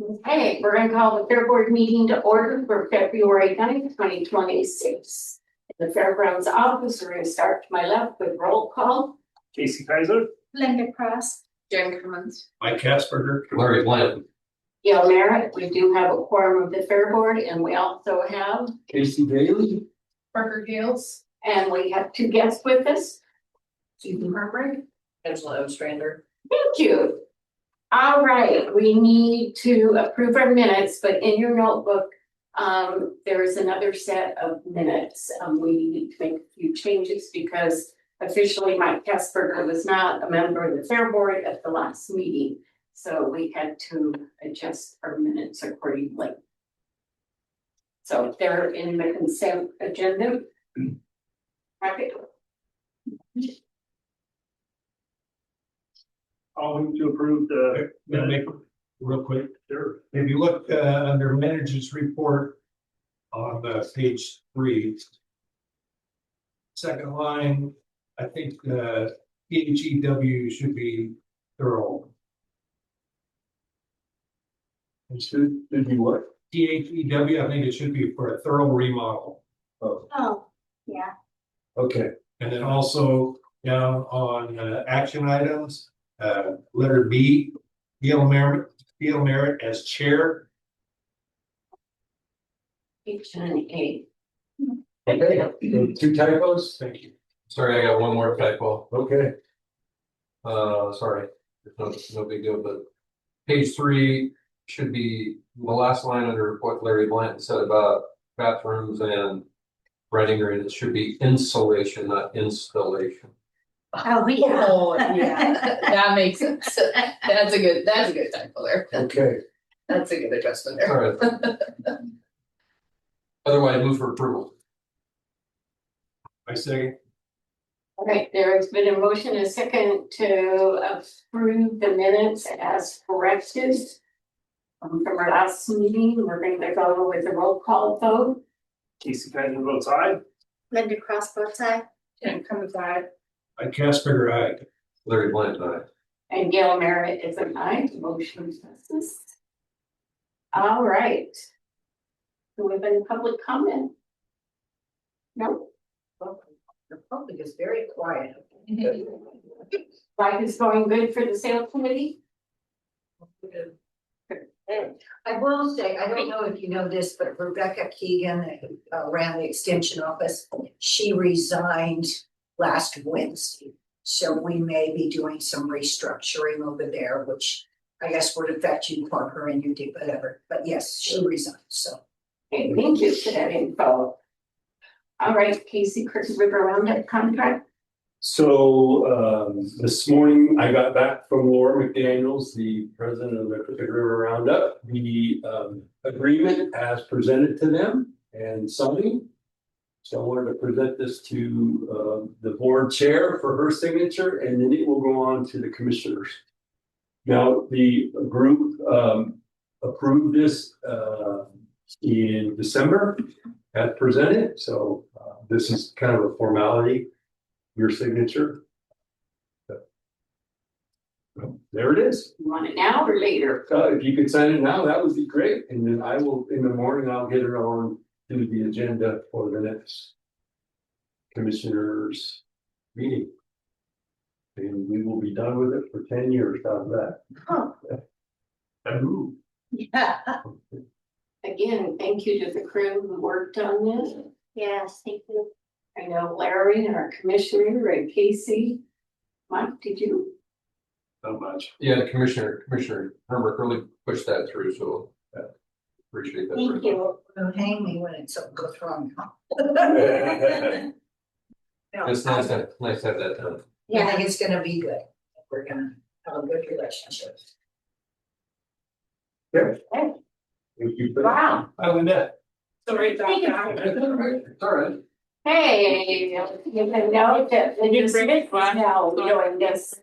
Okay, we're gonna call the Fair Board meeting to order for February 9th, 2026. In the Fairgrounds office, we're gonna start to my left with roll call. Casey Kaiser, Linda Cross, Jen Cummins, Mike Casperger, Larry Blanton. Gail Merritt, we do have a quorum of the Fair Board, and we also have, Casey Daly, Parker Gales, and we have two guests with us. Susan Harper, Angela Ostrander. Thank you. All right, we need to approve our minutes, but in your notebook, there is another set of minutes. We need to make a few changes because officially Mike Casperger was not a member of the Fair Board at the last meeting. So we had to adjust our minutes accordingly. So they're in the consent agenda. Right. I'll move to approve the. Gonna make it real quick. Sure. If you look under manager's report on page 3, second line, I think PHEW should be thorough. It should be what? PHEW, I think it should be for a thorough remodel. Oh, yeah. Okay. And then also down on action items, letter B, Gail Merritt as chair. H and A. Okay, so 2 typos, Thank you. Sorry, I got one more typo. okay. Sorry, it's no big deal, but page 3 should be the last line under what Larry Blanton said about bathrooms and writing green. It should be insulation, not installation. Oh, yeah. Oh, yeah. That makes sense. That's a good typo there. Okay, That's a good adjustment there. All right. Otherwise, move for approval. I say, All right, there has been a motion, a second to approve the minutes as corrected. From our last meeting, we're going to go with a roll call vote. Casey Kaiser votes aye. Linda Cross votes aye. Jen Cummins aye. I Casperger, aye. Larry Blanton, aye. And Gail Merritt is an aye, motion passes. All right. Do we have any public comment? No, The public is very quiet. life is going good for the sales committee? I will say, I don't know if you know this, but Rebecca Keegan ran the extension office. She resigned last Wednesday. So we may be doing some restructuring over there, which I guess would affect you, Parker, and you did whatever. But yes, she resigned, so. Okay, thank you for that info. All right, Casey, Crook River Roundup contract. So this morning I got back from Laura McDaniels, the president of the Crook River Roundup, the agreement as presented to them and signed. So I wanted to present this to the board chair for her signature, and then it will go on to the commissioners. Now, the group approved this in December as presented. So this is kind of a formality. Your signature. There it is. You want it now or later? If you could sign it now, that would be great. And then I will, in the morning, I'll get it on to the agenda for the next commissioners meeting. And we will be done with it for 10 years. How's that? Huh. Ooh. Yeah. Again, thank you to the crew who worked on this. Yes, thank you. I know Larry and our commissioner and Casey. Mike, did you? Not much. Yeah, the Commissioner Herbert really pushed that through, so appreciate that. Thank you. Don't hang me when it's something goes wrong. No, It's nice to have that done. I think it's gonna be good. We're gonna have a good relationship. Thank you for that. Wow. Hi, Linda. Sorry about that. It's all right. Hey, you can know that the new British now doing this.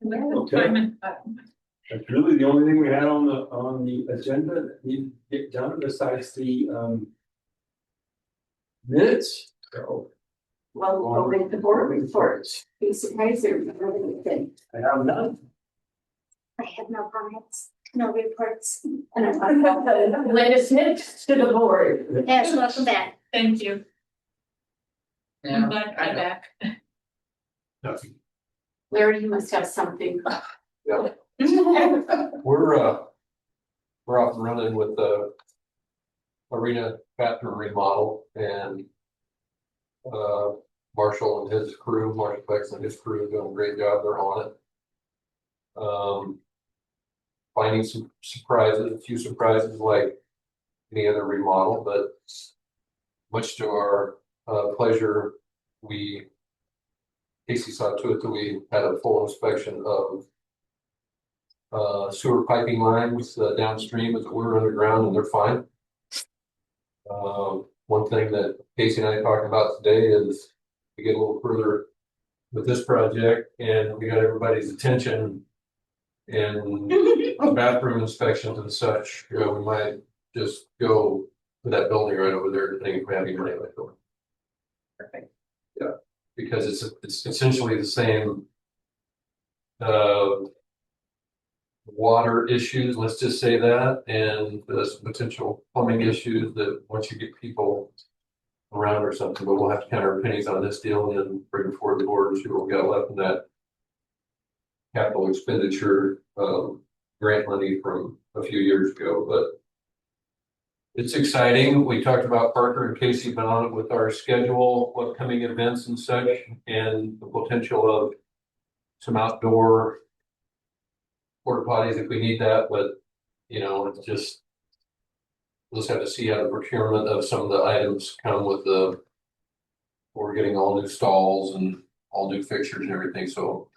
Okay. That's really the only thing we had on the agenda that needed to get done besides the minutes. So Well, we'll go with the board reports. Casey Kaiser, everything. I have none. I have no comments, no reports, and I'm Latest hits to the board. yes, welcome back. Thank you. Yeah, I'm glad I'm back. Larry, you must have something. Yeah. We're off and running with the arena bathroom remodel and Marshall and his crew, Marshall Bex and his crew are doing a great job. They're on it. Finding some surprises, a few surprises like any other remodel, but much to our pleasure, Casey saw to it that we had a full inspection of sewer piping lines downstream as it were underground, and they're fine. One thing that Casey and I talked about today is to get a little further with this project, and we got everybody's attention and bathroom inspections and such. You know, we might just go to that building right over there, depending if we have any money left over. Perfect. Yeah, because it's essentially the same water issues, let's just say that, and there's potential plumbing issues that once you get people around or something, but we'll have to count our pennies on this deal and then bring it forward the board and see what we got left in that capital expenditure grant money from a few years ago. But it's exciting. We talked about Parker and Casey been on it with our schedule, upcoming events and such, and the potential of some outdoor porta potties if we need that, but you know, it's just, we'll just have to see how the procurement of some of the items come with we're getting all new stalls and all new fixtures and everything, so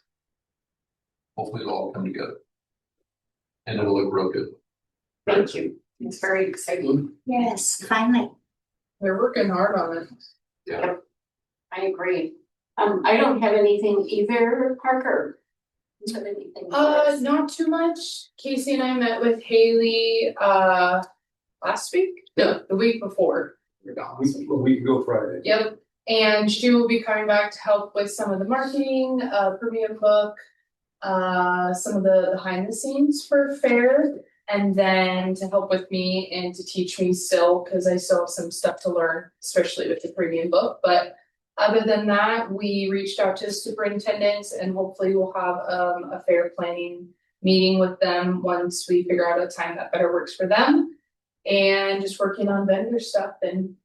hopefully it'll all come together. And it'll look real good. Thank you. It's very exciting. Yes, finally. they're working hard on it. Yeah. I agree. I don't have anything either, Parker. Do you have anything? for us? Not too much. Casey and I met with Haley, last week? No, the week before. We're gone. We can go Friday. Yep, and she will be coming back to help with some of the marketing, premium book, some of the behind the scenes for fair, and then to help with me and to teach me still, because I still have some stuff to learn, especially with the premium book. But other than that, we reached out to superintendents and hopefully we'll have a fair planning meeting with them once we figure out a time that better works for them. And just working on vendor stuff and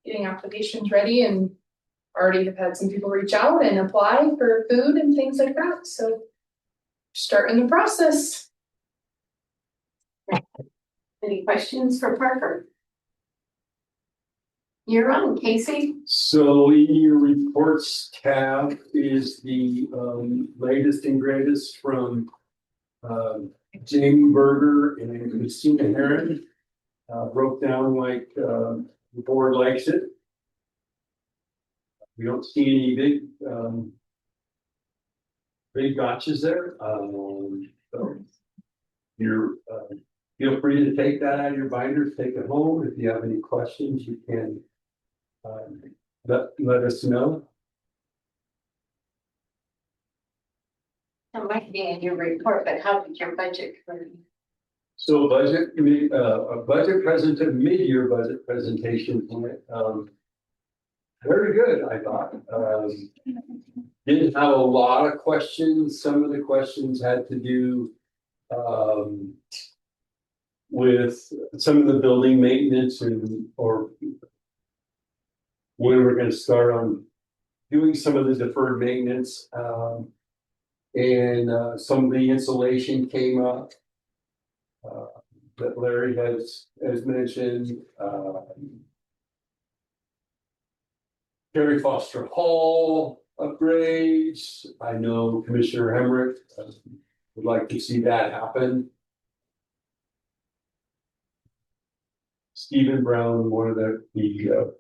getting applications ready, and already have had some people reach out and apply for food and things like that. So starting the process. Any questions for Parker? You're on, Casey. So in your reports tab is the latest and greatest from Jamie Berger and Christina Heron. Broke down like the board likes it. We don't see any big gotchas there. So you're feel free to take that out of your binders, take it home. If you have any questions, you can let us know. That might be in your report, but how did your budget go? So a budget mid-year budget presentation went very good, I thought. Didn't have a lot of questions. Some of the questions had to do with some of the building maintenance or when we're going to start on doing some of the deferred maintenance. And some of the insulation came up that Larry has mentioned. Terry Foster Hall upgrades. I know Commissioner Hemrick would like to see that happen. Stephen Brown, one of the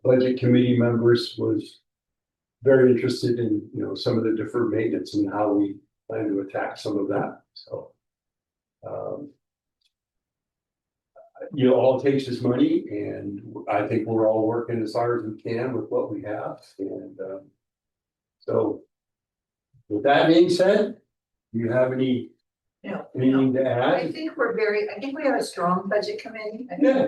budget committee members, was very interested in some of the deferred maintenance and how we plan to attack some of that. So all it takes is money, and I think we're all working as hard as we can with what we have. And so with that being said, do you have any Anything to I add? think I think we have a strong budget committee. Yeah.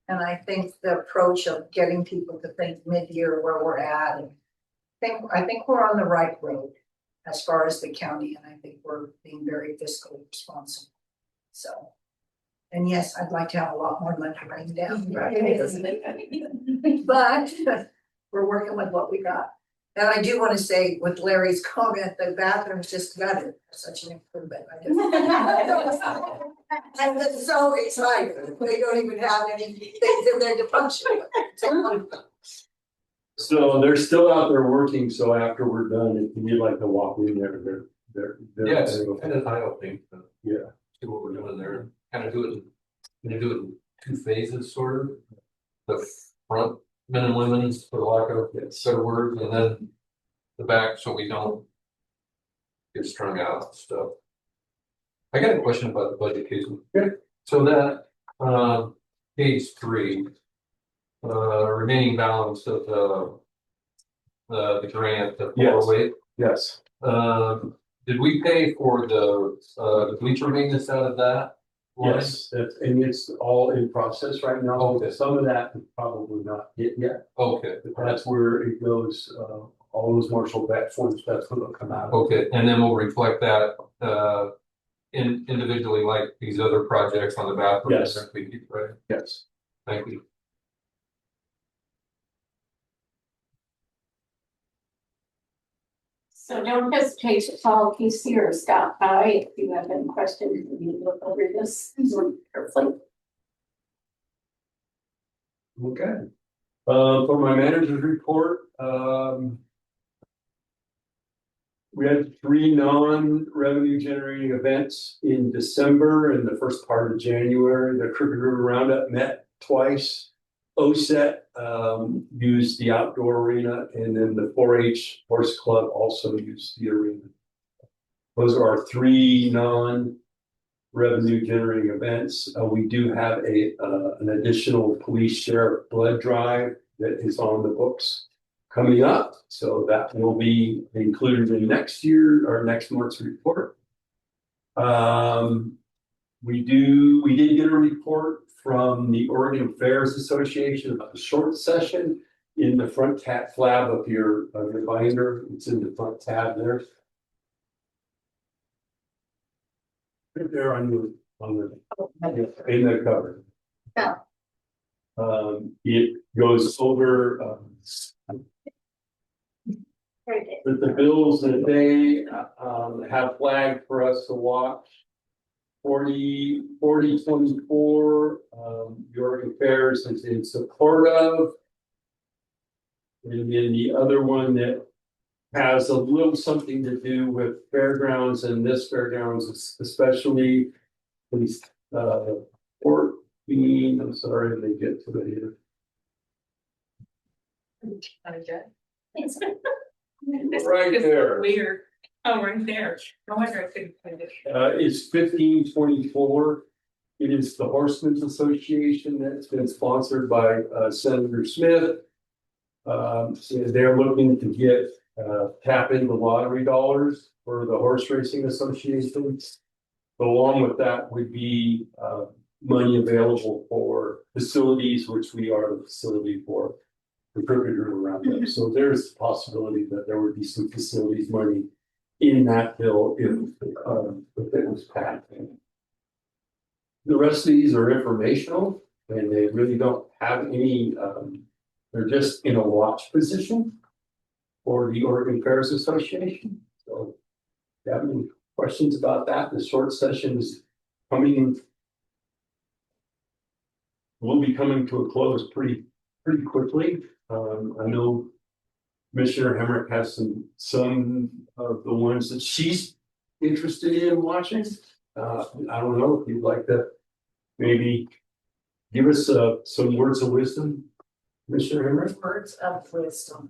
And I think the approach of getting people to think mid-year where we're at. And I think we're on the right road as far as the county, and I think we're being very fiscally responsible. So, and yes, I'd like to have a lot more money written down. But we're working with what we got. And I do want to say with Larry's comment, the bathroom's just gutted, such an improvement. I'm just so excited. They don't even have any things in there to function. So they're still out there working, so after we're done, if you need like to walk in there, they're. Yeah, it's kind of eye opening. Yeah. See what we're doing there, kind of do it, gonna do it in two phases, sort of. The front men and women's, for lack of a better word, and then the back, so we don't get strung out and stuff. I got a question about the budget, Casey. Yeah. So that, page 3, remaining balance of the grant, the Yes. 408. Yes, Did we pay for the bleacher maintenance out of that? line? yes, and it's all in process right now. Okay. Some of that is probably not hit yet, Okay, but that's where it goes, all those Marshall back funds, that's what will come out. okay, and then we'll reflect that, individually like these other projects on the bathroom. Yes. Right, Yes. thank you. So don't hesitate to call Casey or stop by if you have any questions, you look over this carefully. Okay. For my manager's report, we had 3 non-revenue generating events in December and the first part of January. The Crooked River Roundup met twice. OSET used the outdoor arena, and then the 4-H Horse Club also used the arena. Those are our 3 non-revenue generating events. We do have an additional police sheriff blood drive that is on the books coming up, so that will be included in next year or next month's report. We did get a report from the Oregon Fairs Association about the short session in the front flab of your binder. It's in the front tab there. Right there in the cover. Yeah. It goes over the bills that they have flagged for us to watch. 4024, the Oregon Fairs is in support of. And then the other one that has a little something to do with fairgrounds, and this fairgrounds especially, please, 14, I'm sorry, let me get to it here. Right there. Weird. Oh, right there. No wonder I couldn't find it. It's 1524. It is the Horsemen's Association that's been sponsored by Senator Smith. So they're looking to get tap into lottery dollars for the Horse Racing Association. Along with that would be money available for facilities, which we are the facility for the Crooked River Roundup. So there's a possibility that there would be some facilities money in that bill if it was passed. The rest of these are informational, and they really don't have any, they're just in a watch position for the Oregon Fairs Association. So if you have any questions about that, the short session is coming, will be coming to a close pretty quickly. I know Commissioner Hemrick has some of the ones that she's interested in watching. I don't know if you'd like to maybe give us some words of wisdom, Commissioner Hemrick. Words of wisdom.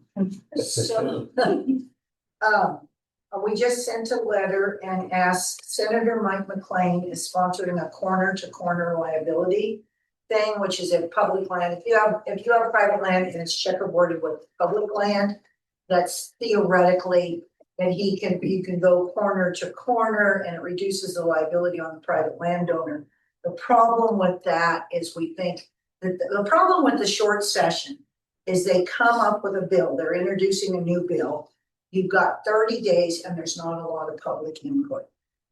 So, we just sent a letter and asked Senator Mike McLean is sponsoring a corner to corner liability thing, which is a public land. If you have private land and it's checkerboarded with public land, that's theoretically And you can go corner to corner and it reduces the liability on the private landowner. The problem with that is we think that the problem with the short session is they come up with a bill, they're introducing a new bill. You've got 30 days and there's not a lot of public input.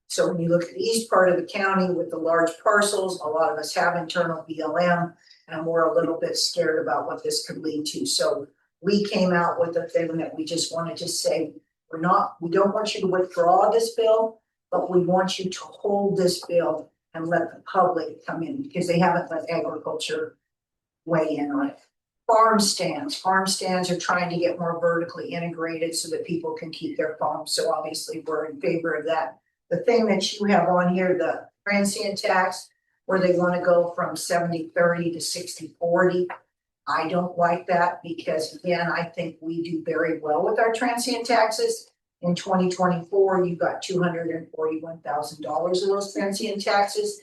So when you look at the east part of the county with the large parcels, a lot of us have internal BLM and we're a little bit scared about what this could lead to. So we came out with a thing that we just wanted to say, we don't want you to withdraw this bill, but we want you to hold this bill and let the public come in because they haven't let agriculture weigh in on it. Farm stands are trying to get more vertically integrated so that people can keep their farms. So obviously we're in favor of that. The thing that you have on here, the transient tax, where they want to go from 70-30 to 60-40. I don't like that because again, I think we do very well with our transient taxes. In 2024, you've got $241,000 of those transient taxes.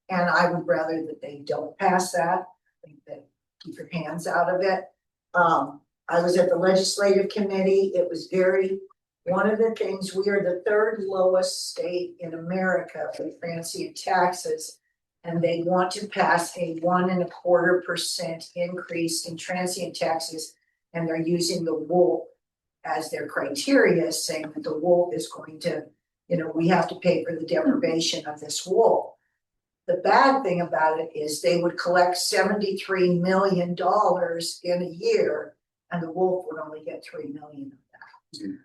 And I would rather that they don't pass that. I think that keep your hands out of it. I was at the legislative committee. It was one of the things, we are the third lowest state in America for transient taxes. And they want to pass a 1.25% increase in transient taxes. And they're using the wolf as their criteria, saying that the wolf is going to, we have to pay for the deprivation of this wolf. The bad thing about it is they would collect $73 million in a year, and the wolf would only get $3 million of that.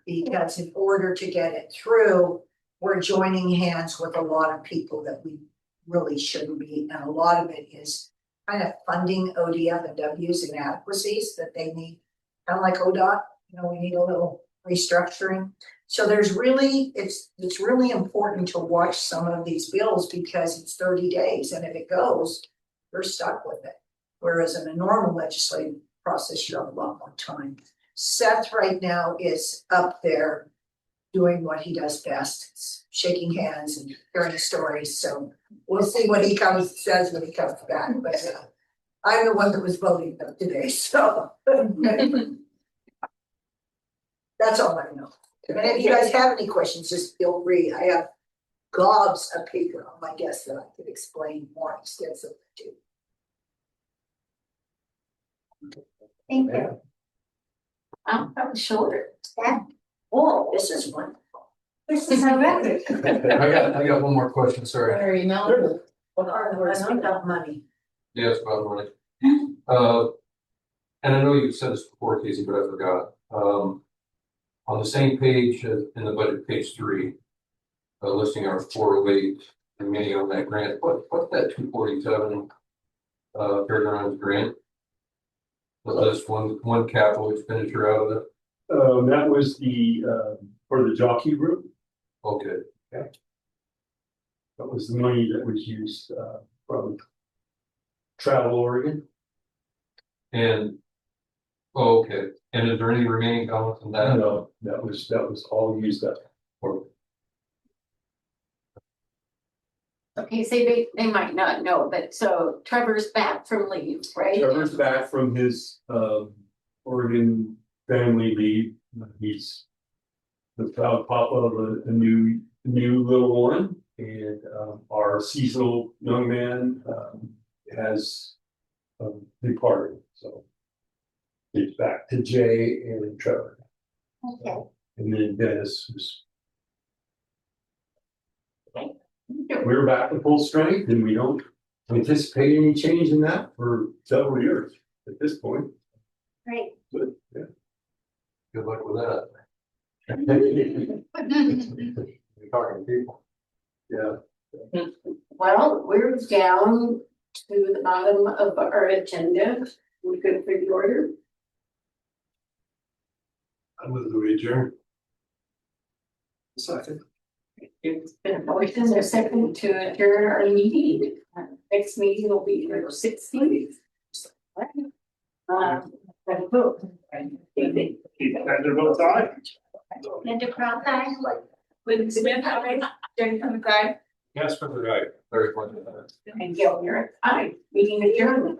Because in order to get it through, we're joining hands with a lot of people that we really shouldn't be, and a lot of it is kind of funding ODF and W's inadequacies that they need, kind of like ODOT. We need a little restructuring. So it's really important to watch some of these bills because it's 30 days, and if it goes, you're stuck with it. Whereas in a normal legislative process, you have a lot more time. Seth right now is up there doing what he does best, shaking hands and hearing stories. So we'll see what he says when he comes back. But I'm the one that was voting them today, so that's all I know. And if you guys have any questions, just feel free. I have gobs of paper on my desk that I could explain more extensively to. Thank you. That was short. Oh, this is wonderful. This is our record. I got one more question, sorry. Very mellow. Let's speak about money. Yes, about money. And I know you've said this before, Casey, but I forgot. On the same page in the budget, page 3, listing our 408 remaining on that grant. What's that 247 fairgrounds grant? Was this one capital expenditure out of it? That was for the jockey group. Okay. That was the money that was used from Travel Oregon. And okay. And is there any remaining balance in that? No, that was all used up. Okay, so they might not know, but so Trevor's back from leave, right? Trevor's back from his Oregon family leave. He's the proud papa of a new little one, and our seasonal young man has departed. So it's back to Jay and Trevor. Okay. And then Dennis was. We're back to full strength, and we don't anticipate any change in that for several years at this point. Great. But yeah. Good luck with that. You're talking to people. Yeah. Well, we're down to the bottom of our agenda. We're good for the order. I'm with the adjourn. Second. It's been a motion and a second to adjourn our meeting. Next meeting will be your 16th. Vote. Keith Bender votes aye. Linda Crown, aye. With Smith, aye. Jen Cummins, aye. Yes, for the guy. Very funny. And Gil, you're aye. Meeting adjourned.